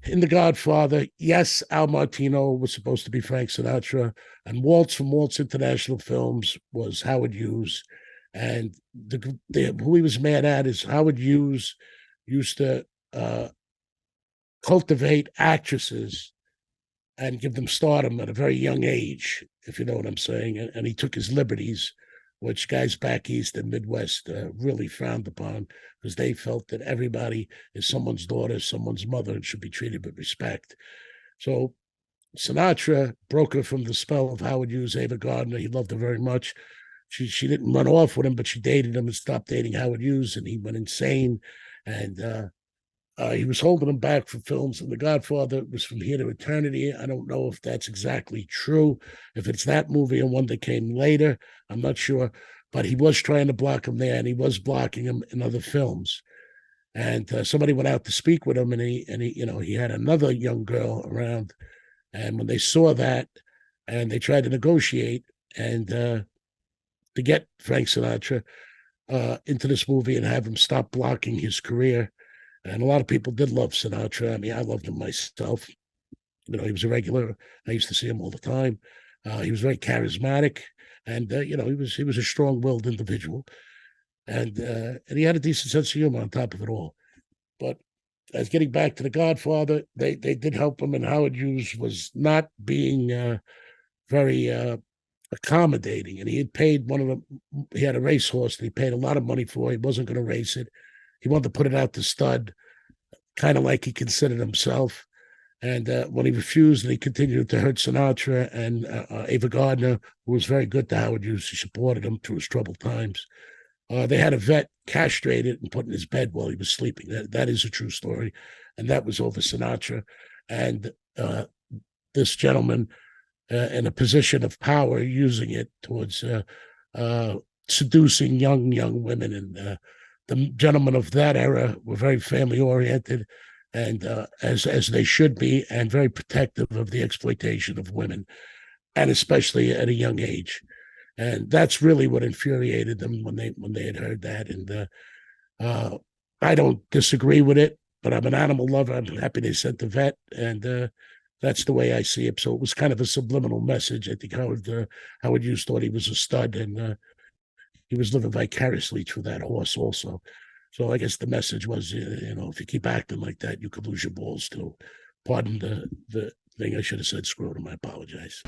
in The Godfather, yes, Al Martino was supposed to be Frank Sinatra, and Waltz from Waltz International Films was Howard Hughes. And who he was mad at is Howard Hughes used to cultivate actresses and give them stardom at a very young age, if you know what I'm saying. And he took his liberties, which guys back east and Midwest really frowned upon because they felt that everybody is someone's daughter, someone's mother, and should be treated with respect. So Sinatra broke her from the spell of Howard Hughes, Ava Gardner. He loved her very much. She didn't run off with him, but she dated him and stopped dating Howard Hughes, and he went insane. And he was holding him back for films, and The Godfather was From Here to Eternity. I don't know if that's exactly true. If it's that movie and one that came later, I'm not sure. But he was trying to block him there, and he was blocking him in other films. And somebody went out to speak with him, and he had another young girl around. And when they saw that, and they tried to negotiate and to get Frank Sinatra into this movie and have him stop blocking his career. And a lot of people did love Sinatra. I mean, I loved him myself. He was a regular. I used to see him all the time. He was very charismatic, and he was a strong-willed individual, and he had a decent sense of humor on top of it all. But as getting back to The Godfather, they did help him, and Howard Hughes was not being very accommodating, and he had paid he had a racehorse that he paid a lot of money for. He wasn't going to race it. He wanted to put it out to stud, kind of like he considered himself. And when he refused, and he continued to hurt Sinatra and Ava Gardner, who was very good to Howard Hughes. She supported him through his troubled times. They had a vet castrated and put in his bed while he was sleeping. That is a true story. And that was over Sinatra. And this gentleman, in a position of power, using it towards seducing young women. And the gentlemen of that era were very family oriented, and as they should be, and very protective of the exploitation of women, and especially at a young age. And that's really what infuriated them when they had heard that. And I don't disagree with it, but I'm an animal lover. I'm happy they sent the vet, and that's the way I see it. So it was kind of a subliminal message. I think Howard Hughes thought he was a stud, and he was living vicariously through that horse also. So I guess the message was, if you keep acting like that, you could lose your balls too. Pardon the thing. I should have said screw him. I apologize.